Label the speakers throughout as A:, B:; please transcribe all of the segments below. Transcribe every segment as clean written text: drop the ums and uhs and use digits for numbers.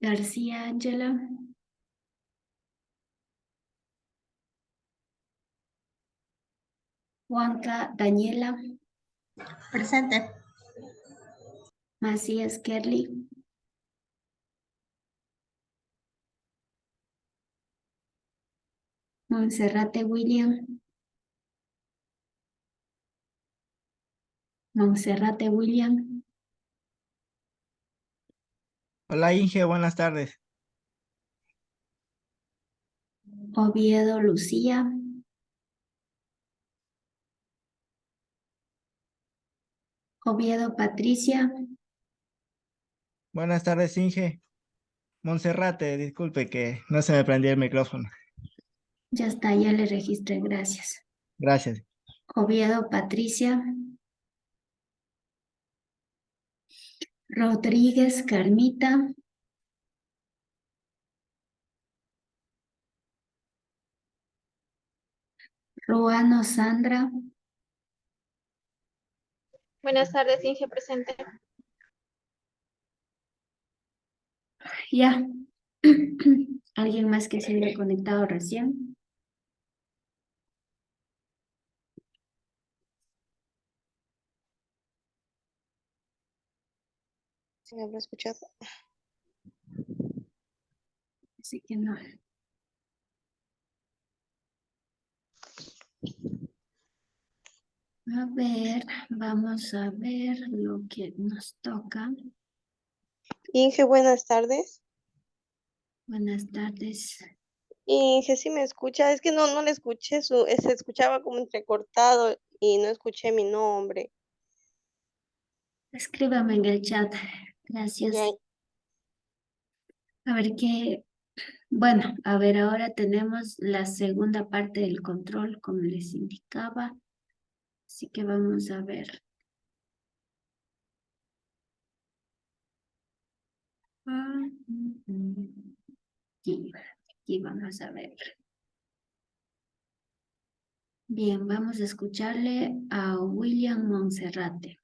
A: García Ángela. Huanca Daniela.
B: Presente.
A: Macías Kerly. Monserrate William. Monserrate William.
C: Hola Inge, buenas tardes.
A: Oviedo Lucía. Oviedo Patricia.
C: Buenas tardes Inge. Monserrate, disculpe que no se me prendió el micrófono.
A: Ya está, ya le registré, gracias.
C: Gracias.
A: Oviedo Patricia. Rodríguez Carmita. Ruano Sandra.
D: Buenas tardes, Inge, presente.
A: Ya. ¿Alguien más que se haya conectado recién?
B: ¿Sí me habrá escuchado?
A: Así que no. A ver, vamos a ver lo que nos toca.
B: Inge, buenas tardes.
A: Buenas tardes.
B: Inge, si me escucha, es que no le escuché, se escuchaba como entrecortado y no escuché mi nombre.
A: Escríbame en el chat. Gracias.
B: Ya,
A: A ver qué. Bueno, a ver, ahora tenemos la segunda parte del control, como les indicaba. Así que vamos a ver. Aquí vamos a ver. Bien, vamos a escucharle a William Monserrate.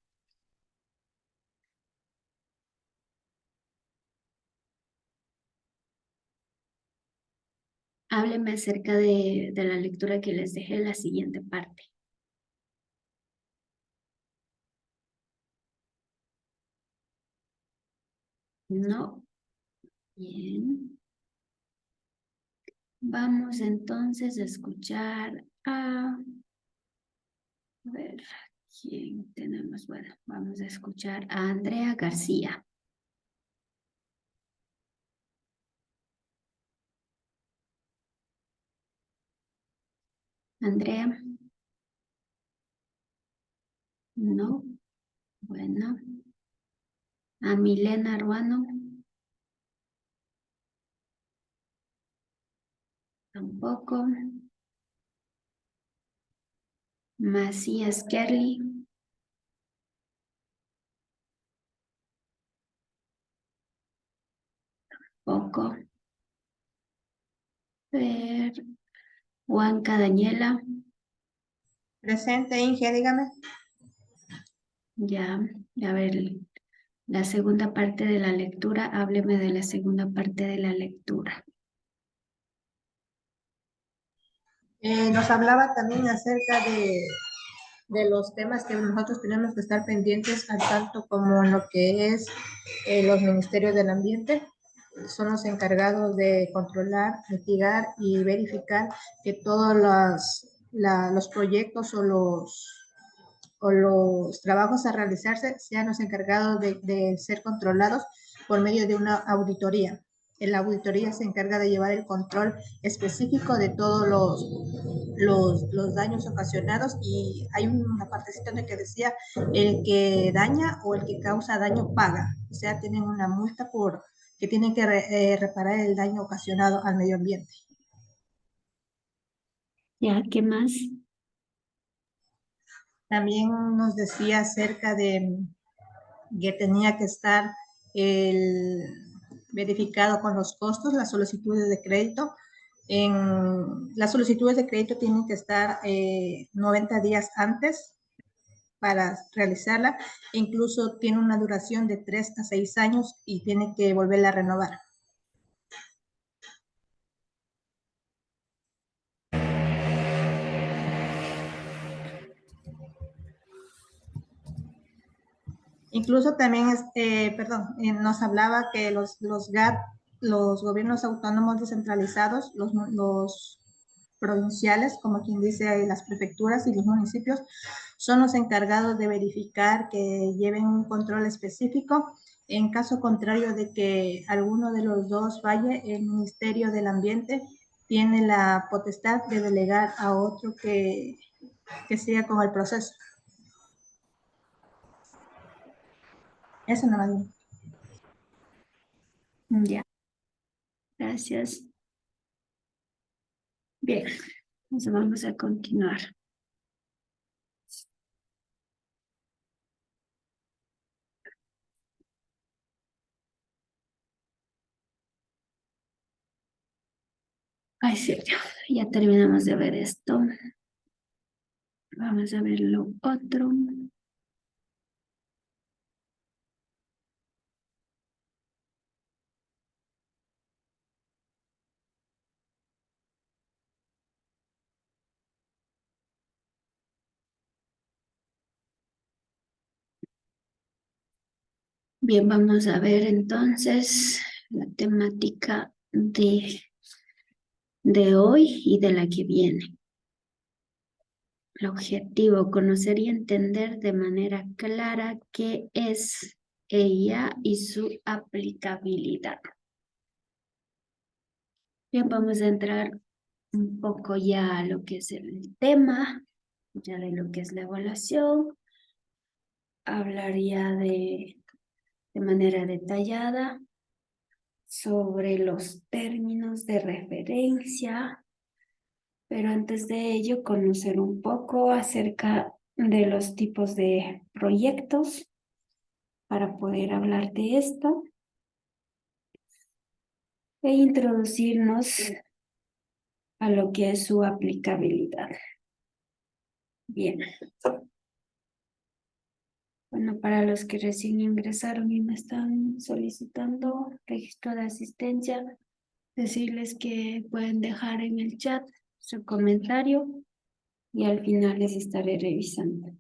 A: Hábleme acerca de la lectura que les dejé en la siguiente parte. No. Bien. Vamos entonces a escuchar a ver, ¿quién tenemos? Bueno, vamos a escuchar a Andrea García. Andrea. No. Bueno. A Milena Ruano. Tampoco. Macías Kerly. Poco. Ver. Huanca Daniela.
B: presente, Inge, dígame.
A: Ya, a ver, la segunda parte de la lectura, hábleme de la segunda parte de la lectura.
B: Nos hablaba también acerca de los temas que nosotros tenemos que estar pendientes al tanto como lo que es los ministerios del ambiente. Son los encargados de controlar, mitigar y verificar que todos los proyectos o los trabajos a realizarse sean los encargados de ser controlados por medio de una auditoría. La auditoría se encarga de llevar el control específico de todos los daños ocasionados, y hay una partecita donde que decía el que daña o el que causa daño paga. O sea, tienen una multa por que tienen que reparar el daño ocasionado al medio ambiente.
A: Ya, ¿qué más?
B: También nos decía acerca de que tenía que estar verificado con los costos, las solicitudes de crédito. Las solicitudes de crédito tienen que estar 90 días antes para realizarla. Incluso tiene una duración de 3 a 6 años y tiene que volverla a renovar. Incluso también, nos hablaba que los GAT, los gobiernos autónomos descentralizados, los provinciales, como quien dice, las prefecturas y los municipios, son los encargados de verificar que lleven un control específico. En caso contrario de que alguno de los dos falle, el Ministerio del Ambiente tiene la potestad de delegar a otro que siga con el proceso. Eso no va bien.
A: Ya. Gracias. Bien, entonces vamos a continuar. Ay, sí, ya terminamos de ver esto. Vamos a ver lo otro. Bien, vamos a ver entonces la temática de hoy y de la que viene. El objetivo, conocer y entender de manera clara qué es ella y su aplicabilidad. Bien, vamos a entrar un poco ya a lo que es el tema, ya de lo que es la evaluación. Hablaría de manera detallada sobre los términos de referencia, pero antes de ello conocer un poco acerca de los tipos de proyectos para poder hablar de esto e introducirnos a lo que es su aplicabilidad. Bien. Bueno, para los que recién ingresaron y me están solicitando registro de asistencia, decirles que pueden dejar en el chat su comentario y al final les estaré revisando.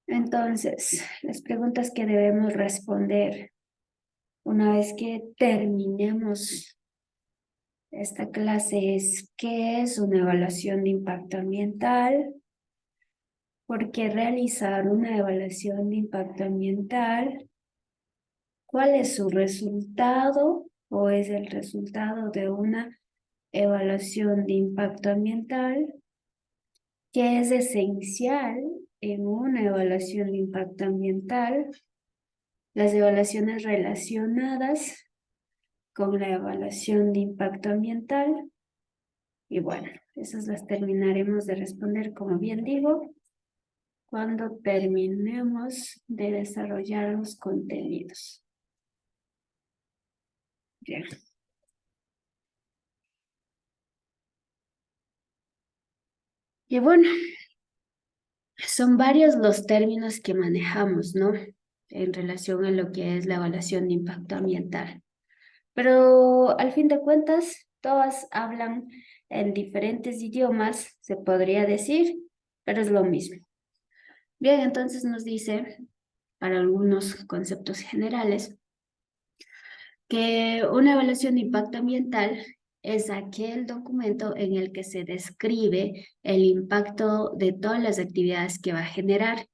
A: Entonces, las preguntas que debemos responder una vez que terminemos esta clase es: ¿qué es una evaluación de impacto ambiental? ¿Por qué realizar una evaluación de impacto ambiental? ¿Cuál es su resultado o es el resultado de una evaluación de impacto ambiental? ¿Qué es esencial en una evaluación de impacto ambiental? Las evaluaciones relacionadas con la evaluación de impacto ambiental. Y bueno, esas las terminaremos de responder, como bien digo, cuando terminemos de desarrollar los contenidos. Bien. Y bueno, son varios los términos que manejamos, ¿no? En relación a lo que es la evaluación de impacto ambiental. Pero al fin de cuentas, todas hablan en diferentes idiomas, se podría decir, pero es lo mismo. Bien, entonces nos dice, para algunos conceptos generales, que una evaluación de impacto ambiental es aquel documento en el que se describe el impacto de todas las actividades que va a generar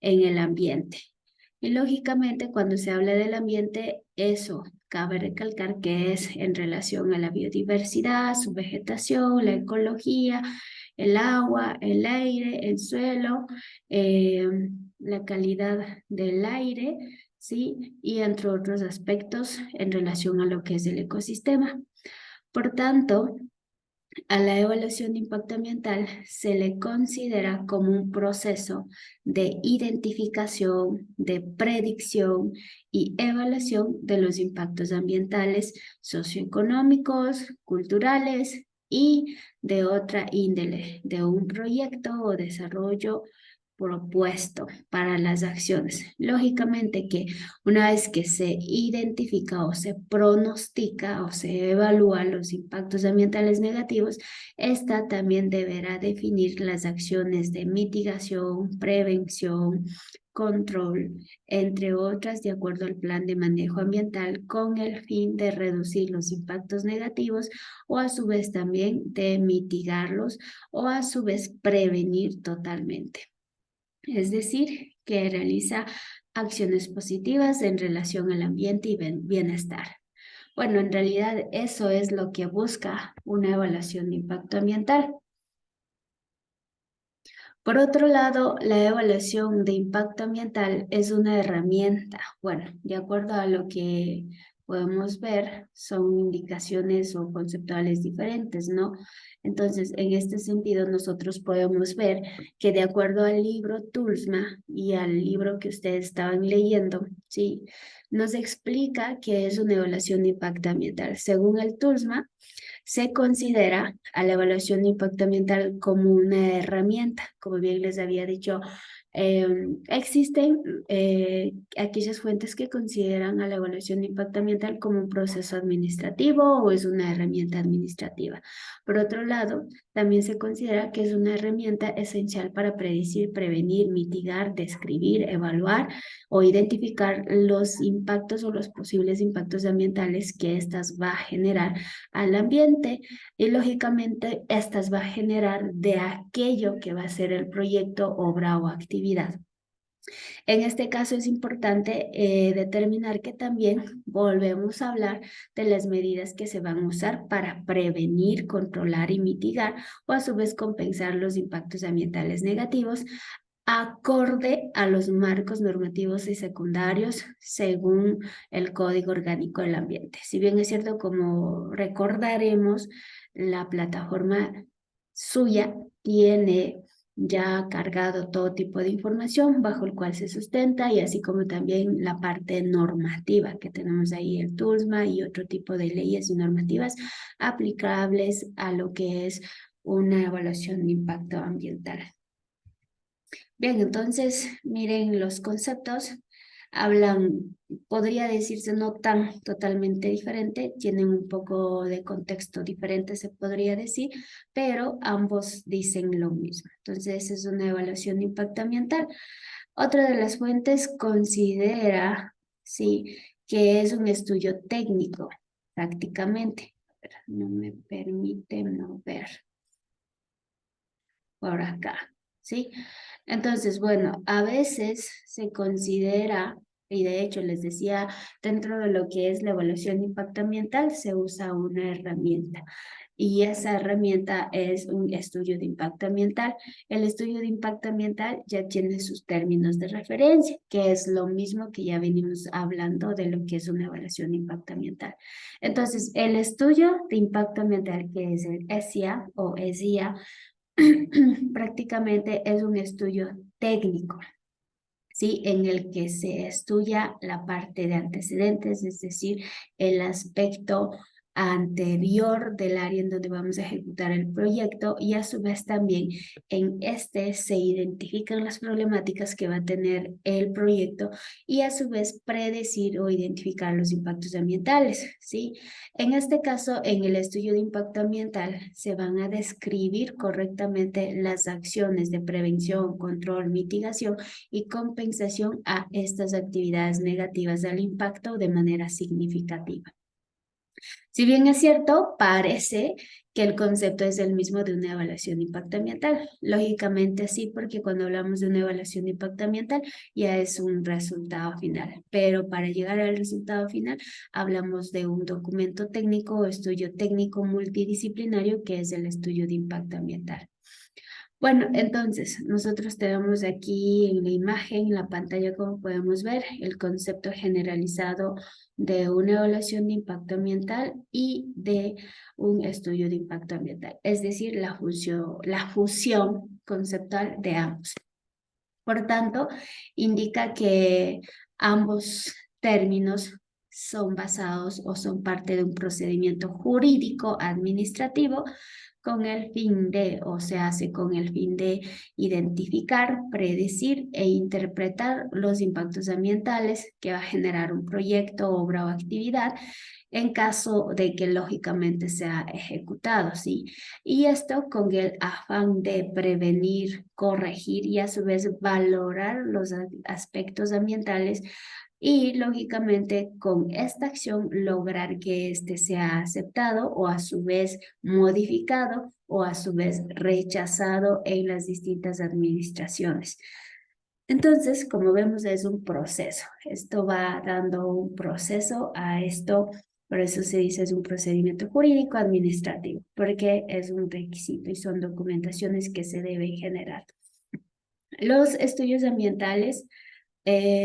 A: en el ambiente. Y lógicamente, cuando se habla del ambiente, eso cabe recalcar que es en relación a la biodiversidad, su vegetación, la ecología, el agua, el aire, el suelo, la calidad del aire, ¿sí? Y entre otros aspectos en relación a lo que es el ecosistema. Por tanto, a la evaluación de impacto ambiental se le considera como un proceso de identificación, de predicción y evaluación de los impactos ambientales, socioeconómicos, culturales y de otra índole, de un proyecto o desarrollo propuesto para las acciones. Lógicamente que una vez que se identifica o se pronostica o se evalúa los impactos ambientales negativos, esta también deberá definir las acciones de mitigación, prevención, control, entre otras, de acuerdo al plan de manejo ambiental, con el fin de reducir los impactos negativos o a su vez también de mitigarlos o a su vez prevenir totalmente. Es decir, que realiza acciones positivas en relación al ambiente y bienestar. Bueno, en realidad eso es lo que busca una evaluación de impacto ambiental. Por otro lado, la evaluación de impacto ambiental es una herramienta. Bueno, de acuerdo a lo que podemos ver, son indicaciones o conceptuales diferentes, ¿no? Entonces, en este sentido, nosotros podemos ver que de acuerdo al libro Tulsma y al libro que ustedes estaban leyendo, ¿sí? Nos explica qué es una evaluación de impacto ambiental. Según el Tulsma, se considera a la evaluación de impacto ambiental como una herramienta. Como bien les había dicho, existen aquellas fuentes que consideran a la evaluación de impacto ambiental como un proceso administrativo o es una herramienta administrativa. Por otro lado, también se considera que es una herramienta esencial para predecir, prevenir, mitigar, describir, evaluar o identificar los impactos o los posibles impactos ambientales que éstas va a generar al ambiente y lógicamente estas va a generar de aquello que va a ser el proyecto, obra o actividad. En este caso es importante determinar que también volvemos a hablar de las medidas que se van a usar para prevenir, controlar y mitigar o a su vez compensar los impactos ambientales negativos acorde a los marcos normativos y secundarios según el Código Orgánico del Ambiente. Si bien es cierto, como recordaremos, la plataforma suya tiene ya cargado todo tipo de información bajo el cual se sustenta y así como también la parte normativa que tenemos ahí, el TULSMA y otro tipo de leyes y normativas aplicables a lo que es una evaluación de impacto ambiental. Bien, entonces, miren, los conceptos hablan, podría decirse no tan totalmente diferente, tienen un poco de contexto diferente, se podría decir, pero ambos dicen lo mismo. Entonces, es una evaluación de impacto ambiental. Otra de las fuentes considera, sí, que es un estudio técnico, prácticamente. No me permite mover por acá, ¿sí? Entonces, bueno, a veces se considera, y de hecho les decía, dentro de lo que es la evaluación de impacto ambiental se usa una herramienta. Y esa herramienta es un estudio de impacto ambiental. El estudio de impacto ambiental ya tiene sus términos de referencia, que es lo mismo que ya venimos hablando de lo que es una evaluación de impacto ambiental. Entonces, el estudio de impacto ambiental, que es el ESIA o ESIA, prácticamente es un estudio técnico, ¿sí? En el que se estudia la parte de antecedentes, es decir, el aspecto anterior del área en donde vamos a ejecutar el proyecto y a su vez también en este se identifican las problemáticas que va a tener el proyecto y a su vez predecir o identificar los impactos ambientales, ¿sí? En este caso, en el estudio de impacto ambiental se van a describir correctamente las acciones de prevención, control, mitigación y compensación a estas actividades negativas al impacto de manera significativa. Si bien es cierto, parece que el concepto es el mismo de una evaluación de impacto ambiental. Lógicamente sí, porque cuando hablamos de una evaluación de impacto ambiental ya es un resultado final. Pero para llegar al resultado final hablamos de un documento técnico o estudio técnico multidisciplinario que es el estudio de impacto ambiental. Bueno, entonces, nosotros tenemos aquí en la imagen, en la pantalla, como podemos ver, el concepto generalizado de una evaluación de impacto ambiental y de un estudio de impacto ambiental, es decir, la fusión conceptual de ambos. Por tanto, indica que ambos términos son basados o son parte de un procedimiento jurídico administrativo con el fin de, o se hace con el fin de identificar, predecir e interpretar los impactos ambientales que va a generar un proyecto, obra o actividad en caso de que lógicamente sea ejecutado, ¿sí? Y esto con el afán de prevenir, corregir y a su vez valorar los aspectos ambientales y lógicamente con esta acción lograr que éste sea aceptado o a su vez modificado o a su vez rechazado en las distintas administraciones. Entonces, como vemos, es un proceso. Esto va dando un proceso a esto, por eso se dice es un procedimiento jurídico administrativo, porque es un requisito y son documentaciones que se deben generar. Los estudios ambientales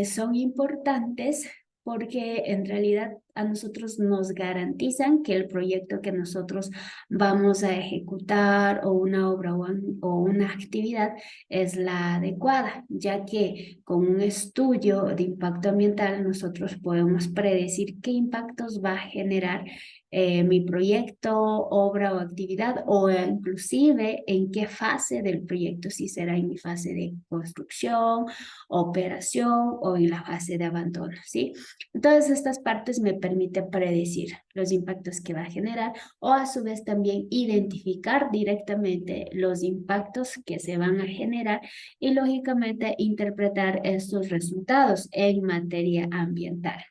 A: son importantes porque en realidad a nosotros nos garantizan que el proyecto que nosotros vamos a ejecutar o una obra o una actividad es la adecuada, ya que con un estudio de impacto ambiental nosotros podemos predecir qué impactos va a generar mi proyecto, obra o actividad, o inclusive en qué fase del proyecto, si será en mi fase de construcción, operación o en la fase de abandono, ¿sí? Todas estas partes me permiten predecir los impactos que va a generar o a su vez también identificar directamente los impactos que se van a generar y lógicamente interpretar estos resultados en materia ambiental.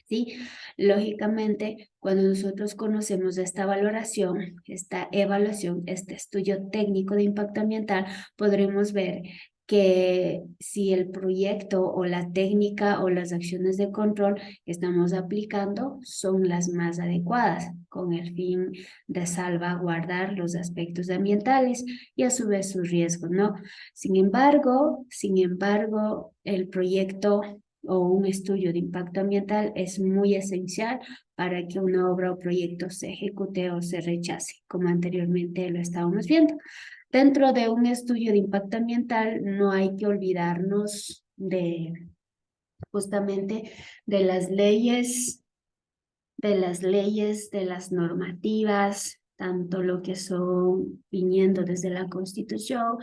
A: ¿Sí? Lógicamente, cuando nosotros conocemos esta valoración, esta evaluación, este estudio técnico de impacto ambiental, podremos ver que si el proyecto o la técnica o las acciones de control que estamos aplicando son las más adecuadas con el fin de salvaguardar los aspectos ambientales y a su vez sus riesgos, ¿no? Sin embargo, el proyecto o un estudio de impacto ambiental es muy esencial para que una obra o proyecto se ejecute o se rechace, como anteriormente lo estábamos viendo. Dentro de un estudio de impacto ambiental no hay que olvidarnos de justamente de las leyes, de las normativas, tanto lo que son viniendo desde la Constitución,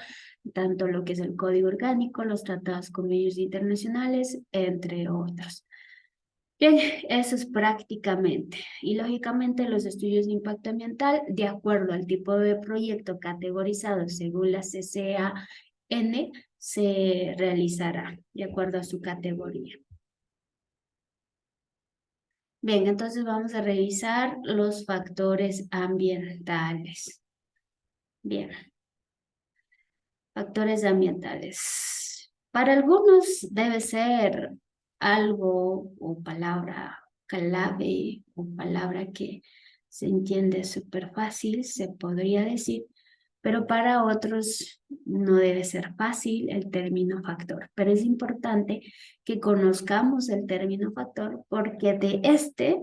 A: tanto lo que es el Código Orgánico, los tratados, convenios internacionales, entre otros. Bien, eso es prácticamente. Y lógicamente los estudios de impacto ambiental, de acuerdo al tipo de proyecto categorizado según la CCAN, se realizará de acuerdo a su categoría. Bien, entonces vamos a revisar los factores ambientales. Bien, factores ambientales. Para algunos debe ser algo o palabra clave o palabra que se entiende súper fácil, se podría decir, pero para otros no debe ser fácil el término factor. Pero es importante que conozcamos el término factor porque de este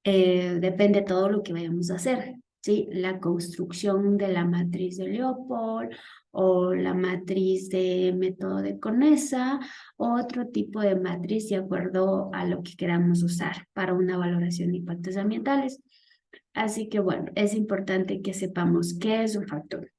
A: depende todo lo que vayamos a hacer, ¿sí? La construcción de la matriz de Leopold o la matriz de método de Conesa o otro tipo de matriz de acuerdo a lo que queramos usar para una valoración de impactos ambientales. Así que bueno, es importante que sepamos qué es un factor.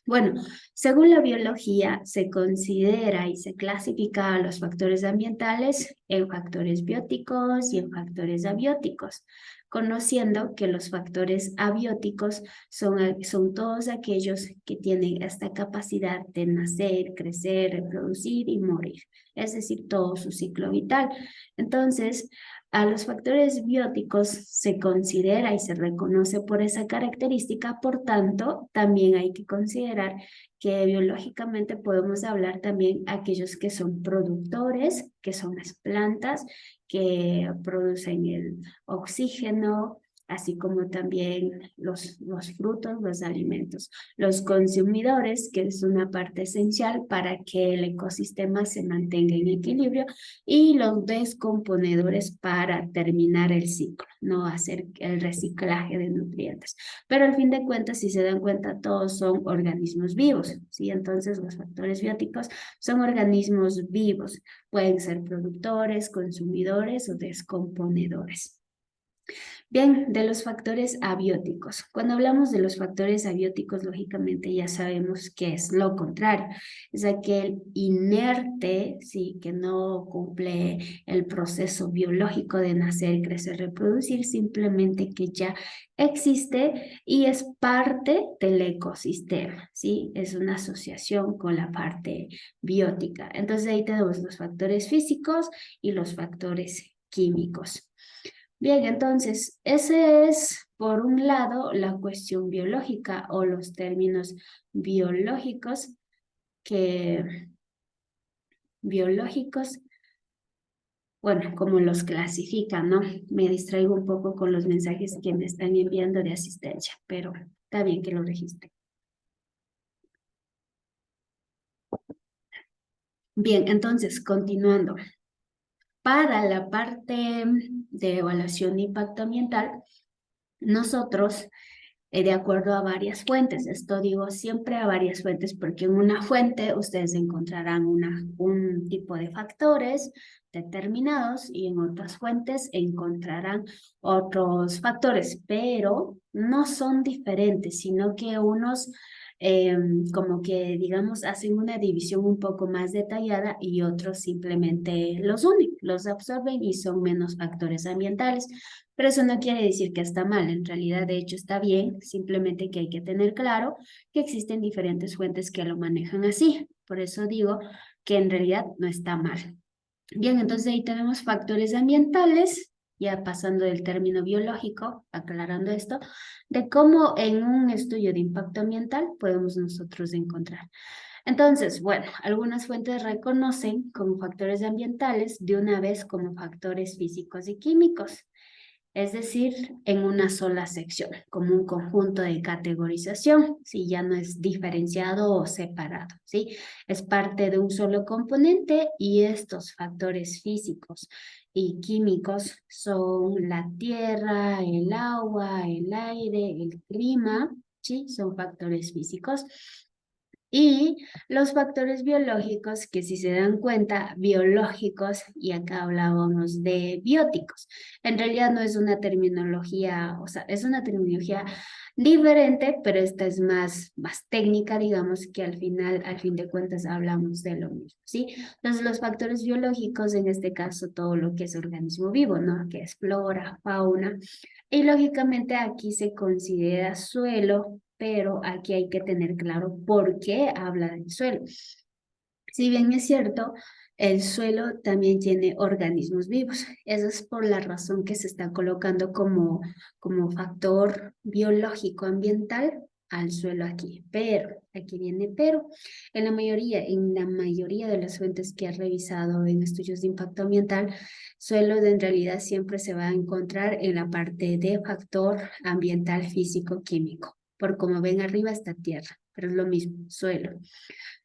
A: Bueno, según la biología, se considera y se clasifica a los factores ambientales en factores bióticos y en factores abióticos, conociendo que los factores abióticos son todos aquellos que tienen esta capacidad de nacer, crecer, reproducir y morir, es decir, todo su ciclo vital. Entonces, a los factores bióticos se considera y se reconoce por esa característica, por tanto, también hay que considerar que biológicamente podemos hablar también aquellos que son productores, que son las plantas que producen el oxígeno, así como también los frutos, los alimentos. Los consumidores, que es una parte esencial para que el ecosistema se mantenga en equilibrio, y los descomponedores para terminar el ciclo, no hacer el reciclaje de nutrientes. Pero al fin de cuentas, si se dan cuenta, todos son organismos vivos, ¿sí? Entonces, los factores bióticos son organismos vivos. Pueden ser productores, consumidores o descomponedores. Bien, de los factores abióticos. Cuando hablamos de los factores abióticos, lógicamente ya sabemos que es lo contrario. Es aquel inerte, sí, que no cumple el proceso biológico de nacer, crecer, reproducir, simplemente que ya existe y es parte del ecosistema, ¿sí? Es una asociación con la parte biótica. Entonces ahí tenemos los factores físicos y los factores químicos. Bien, entonces, ese es, por un lado, la cuestión biológica o los términos biológicos biológicos, bueno, como los clasifican, ¿no? Me distraigo un poco con los mensajes que me están enviando de asistencia, pero está bien que lo registre. Bien, entonces, continuando. Para la parte de evaluación de impacto ambiental, nosotros, de acuerdo a varias fuentes, esto digo siempre a varias fuentes, porque en una fuente ustedes encontrarán un tipo de factores determinados y en otras fuentes encontrarán otros factores, pero no son diferentes, sino que unos como que, digamos, hacen una división un poco más detallada y otros simplemente los unen, los absorben y son menos factores ambientales. Pero eso no quiere decir que está mal, en realidad de hecho está bien, simplemente que hay que tener claro que existen diferentes fuentes que lo manejan así. Por eso digo que en realidad no está mal. Bien, entonces ahí tenemos factores ambientales, ya pasando del término biológico, aclarando esto, de cómo en un estudio de impacto ambiental podemos nosotros encontrar. Entonces, bueno, algunas fuentes reconocen como factores ambientales de una vez como factores físicos y químicos, es decir, en una sola sección, como un conjunto de categorización, si ya no es diferenciado o separado, ¿sí? Es parte de un solo componente y estos factores físicos y químicos son la tierra, el agua, el aire, el clima, ¿sí? Son factores físicos. Y los factores biológicos, que si se dan cuenta, biológicos, y acá hablábamos de bióticos. En realidad no es una terminología, o sea, es una terminología diferente, pero esta es más técnica, digamos, que al final, al fin de cuentas, hablamos de lo mismo, ¿sí? Entonces, los factores biológicos, en este caso, todo lo que es organismo vivo, ¿no? Que es flora, fauna, y lógicamente aquí se considera suelo, pero aquí hay que tener claro por qué habla del suelo. Si bien es cierto, el suelo también tiene organismos vivos. Eso es por la razón que se está colocando como factor biológico ambiental al suelo aquí. Pero, aquí viene pero, en la mayoría de las fuentes que he revisado en estudios de impacto ambiental, suelo en realidad siempre se va a encontrar en la parte de factor ambiental físico-químico. Por como ven arriba está tierra, pero es lo mismo, suelo.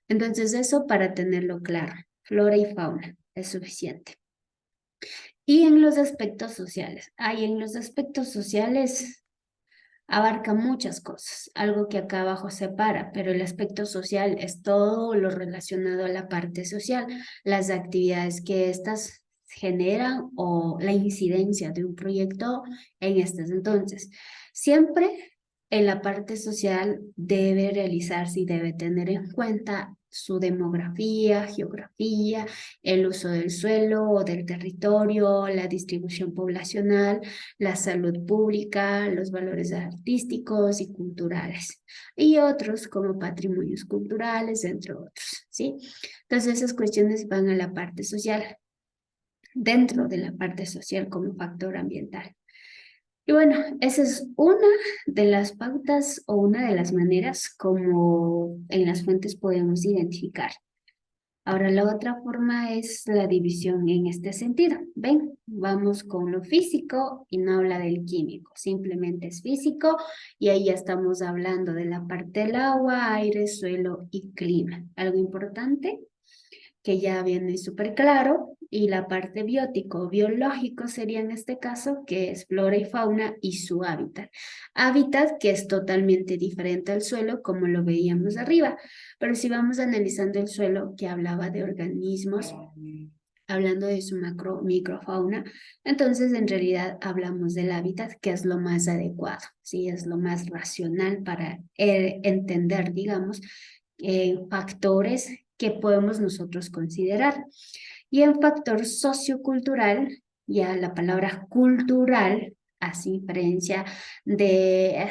A: Entonces eso para tenerlo claro, flora y fauna es suficiente. Y en los aspectos sociales, en los aspectos sociales abarca muchas cosas, algo que acá abajo separa, pero el aspecto social es todo lo relacionado a la parte social, las actividades que éstas generan o la incidencia de un proyecto en estas. Entonces, siempre en la parte social debe realizarse y debe tener en cuenta su demografía, geografía, el uso del suelo o del territorio, la distribución poblacional, la salud pública, los valores artísticos y culturales, y otros como patrimonios culturales, entre otros, ¿sí? Entonces esas cuestiones van a la parte social, dentro de la parte social como factor ambiental. Y bueno, esa es una de las pautas o una de las maneras como en las fuentes podemos identificar. Ahora, la otra forma es la división en este sentido. ¿Ven? Vamos con lo físico y no habla del químico. Simplemente es físico y ahí ya estamos hablando de la parte del agua, aire, suelo y clima. Algo importante que ya viene súper claro, y la parte biótico, biológico sería en este caso, que es flora y fauna y su hábitat. Hábitat que es totalmente diferente al suelo, como lo veíamos arriba, pero si vamos analizando el suelo que hablaba de organismos, hablando de su microfauna, entonces en realidad hablamos del hábitat, que es lo más adecuado, ¿sí? Es lo más racional para entender, digamos, factores que podemos nosotros considerar. Y en factor sociocultural, ya la palabra cultural hace diferencia de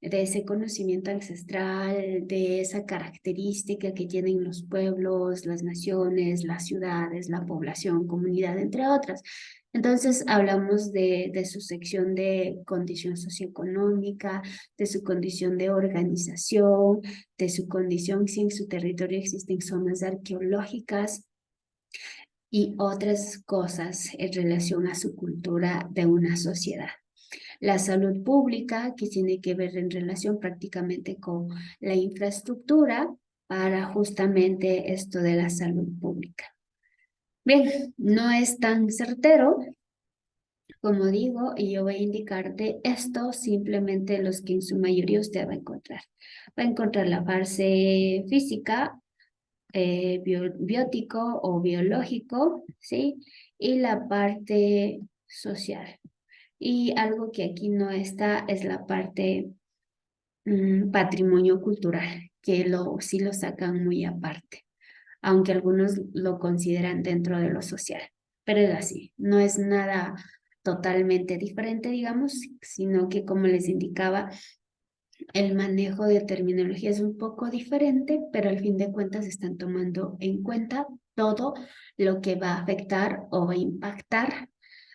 A: ese conocimiento ancestral, de esa característica que tienen los pueblos, las naciones, las ciudades, la población, comunidad, entre otras. Entonces hablamos de su sección de condición socioeconómica, de su condición de organización, de su condición si en su territorio existen zonas arqueológicas y otras cosas en relación a su cultura de una sociedad. La salud pública, que tiene que ver en relación prácticamente con la infraestructura para justamente esto de la salud pública. Bien, no es tan certero, como digo, y yo voy a indicar de esto simplemente los que en su mayoría usted va a encontrar. Va a encontrar la fase física, biótico o biológico, ¿sí? Y la parte social. Y algo que aquí no está es la parte patrimonio cultural, que sí lo sacan muy aparte, aunque algunos lo consideran dentro de lo social. Pero es así, no es nada totalmente diferente, digamos, sino que como les indicaba, el manejo de terminología es un poco diferente, pero al fin de cuentas están tomando en cuenta todo lo que va a afectar o va a impactar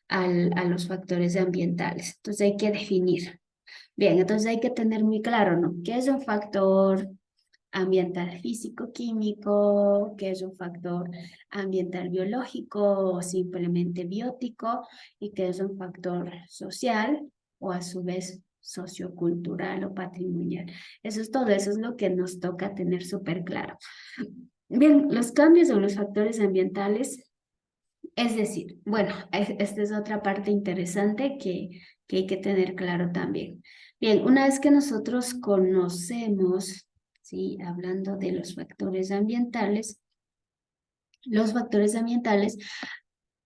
A: a los factores ambientales. Entonces hay que definir. Bien, entonces hay que tener muy claro, ¿no? ¿Qué es un factor ambiental físico-químico? ¿Qué es un factor ambiental biológico o simplemente biótico? ¿Y qué es un factor social o a su vez sociocultural o patrimonial? Eso es todo, eso es lo que nos toca tener súper claro. Bien, los cambios en los factores ambientales, es decir, bueno, esta es otra parte interesante que hay que tener claro también. Bien, una vez que nosotros conocemos, ¿sí? Hablando de los factores ambientales,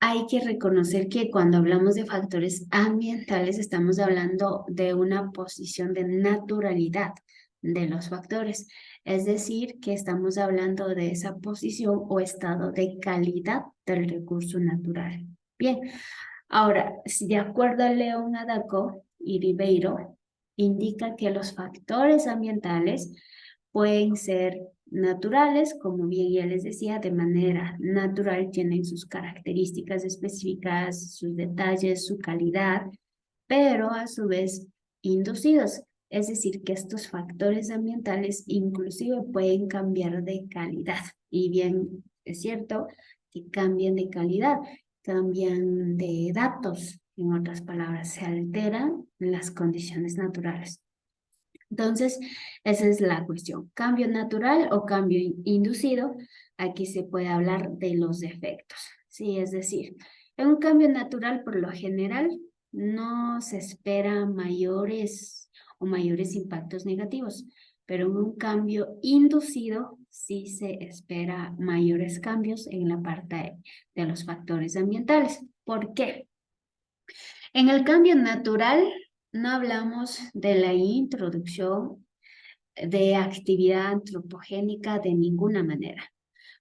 A: hay que reconocer que cuando hablamos de factores ambientales estamos hablando de una posición de naturalidad de los factores. Es decir, que estamos hablando de esa posición o estado de calidad del recurso natural. Bien, ahora, si de acuerdo a León Adaco y Ribeiro, indica que los factores ambientales pueden ser naturales, como bien ya les decía, de manera natural tienen sus características específicas, sus detalles, su calidad, pero a su vez inducidos. Es decir, que estos factores ambientales inclusive pueden cambiar de calidad. Y bien, es cierto que cambian de calidad, cambian de datos. En otras palabras, se alteran las condiciones naturales. Entonces, esa es la cuestión. Cambio natural o cambio inducido. Aquí se puede hablar de los efectos. Sí, es decir, en un cambio natural, por lo general, no se espera mayores impactos negativos, pero en un cambio inducido sí se espera mayores cambios en la parte de los factores ambientales. ¿Por qué? En el cambio natural no hablamos de la introducción de actividad antropogénica de ninguna manera.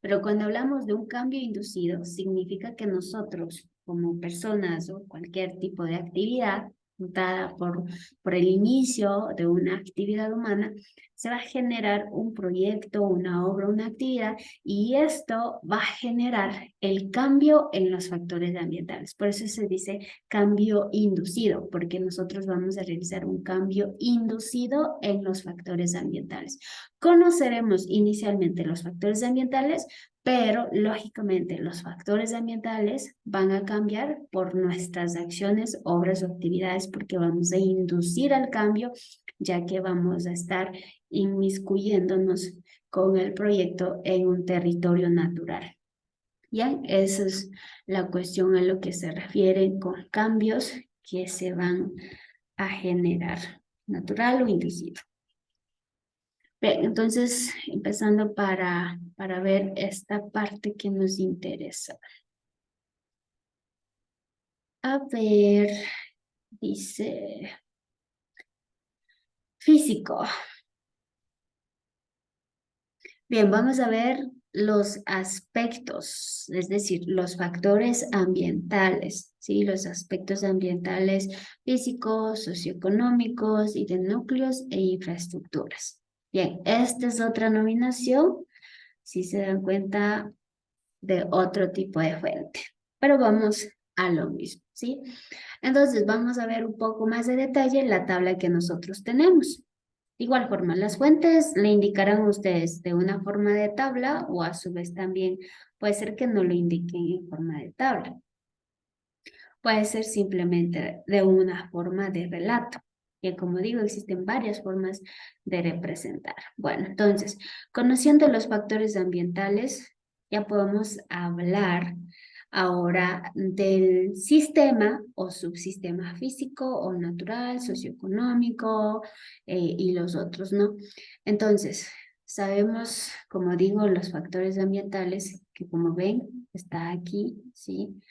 A: Pero cuando hablamos de un cambio inducido, significa que nosotros, como personas o cualquier tipo de actividad, dada por el inicio de una actividad humana, se va a generar un proyecto, una obra, una actividad, y esto va a generar el cambio en los factores ambientales. Por eso se dice cambio inducido, porque nosotros vamos a realizar un cambio inducido en los factores ambientales. Conoceremos inicialmente los factores ambientales, pero lógicamente los factores ambientales van a cambiar por nuestras acciones, obras o actividades, porque vamos a inducir al cambio, ya que vamos a estar inmiscuyéndonos con el proyecto en un territorio natural. ¿Ya? Esa es la cuestión a lo que se refiere con cambios que se van a generar, natural o inducido. Bien, entonces, empezando para ver esta parte que nos interesa. A ver, dice físico. Bien, vamos a ver los aspectos, es decir, los factores ambientales, ¿sí? Los aspectos ambientales físicos, socioeconómicos y de núcleos e infraestructuras. Bien, esta es otra nominación, si se dan cuenta, de otro tipo de fuente, pero vamos a lo mismo, ¿sí? Entonces vamos a ver un poco más de detalle la tabla que nosotros tenemos. De igual forma, las fuentes le indicarán a ustedes de una forma de tabla o a su vez también puede ser que no lo indiquen en forma de tabla. Puede ser simplemente de una forma de relato, que como digo, existen varias formas de representar. Bueno, entonces, conociendo los factores ambientales, ya podemos hablar ahora del sistema o subsistema físico o natural, socioeconómico y los otros, ¿no? Entonces, sabemos, como digo, los factores ambientales, que como ven, está aquí, ¿sí?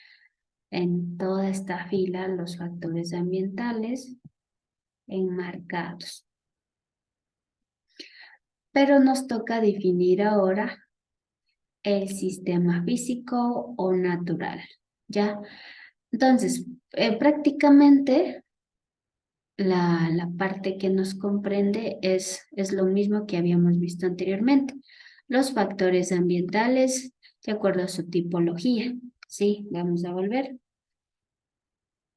A: En toda esta fila, los factores ambientales enmarcados. Pero nos toca definir ahora el sistema físico o natural, ¿ya? Entonces, prácticamente la parte que nos comprende es lo mismo que habíamos visto anteriormente. Los factores ambientales, de acuerdo a su tipología, ¿sí? Vamos a volver.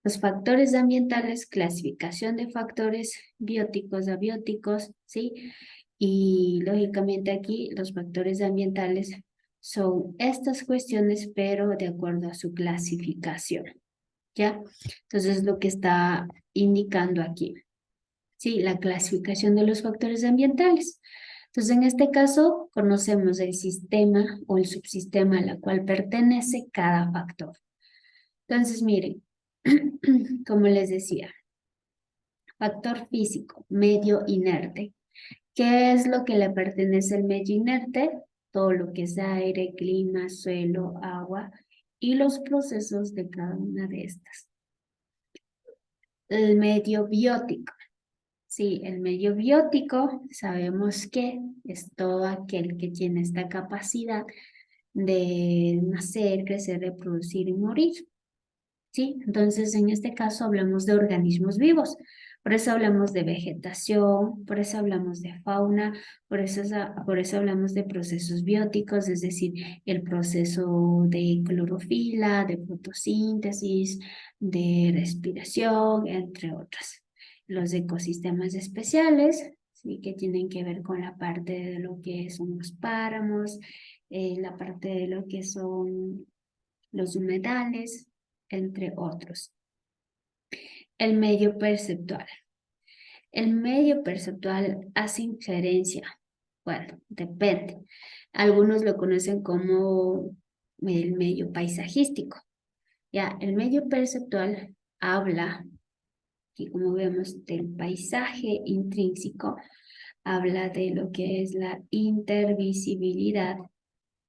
A: Los factores ambientales, clasificación de factores bióticos, abióticos, ¿sí? Y lógicamente aquí los factores ambientales son estas cuestiones, pero de acuerdo a su clasificación, ¿ya? Entonces lo que está indicando aquí, ¿sí? La clasificación de los factores ambientales. Entonces en este caso conocemos el sistema o el subsistema al cual pertenece cada factor. Entonces miren, como les decía, factor físico, medio inerte. ¿Qué es lo que le pertenece al medio inerte? Todo lo que es aire, clima, suelo, agua y los procesos de cada una de estas. El medio biótico. Sí, el medio biótico sabemos que es todo aquel que tiene esta capacidad de nacer, crecer, reproducir y morir. ¿Sí? Entonces, en este caso hablamos de organismos vivos, por eso hablamos de vegetación, por eso hablamos de fauna, por eso hablamos de procesos bióticos, es decir, el proceso de clorofila, de fotosíntesis, de respiración, entre otras. Los ecosistemas especiales, ¿sí? Que tienen que ver con la parte de lo que son los páramos, la parte de lo que son los humedales, entre otros. El medio perceptual. El medio perceptual hace inferencia. Bueno, depende. Algunos lo conocen como el medio paisajístico. Ya, el medio perceptual habla, y como vemos, del paisaje intrínseco, habla de lo que es la intervisibilidad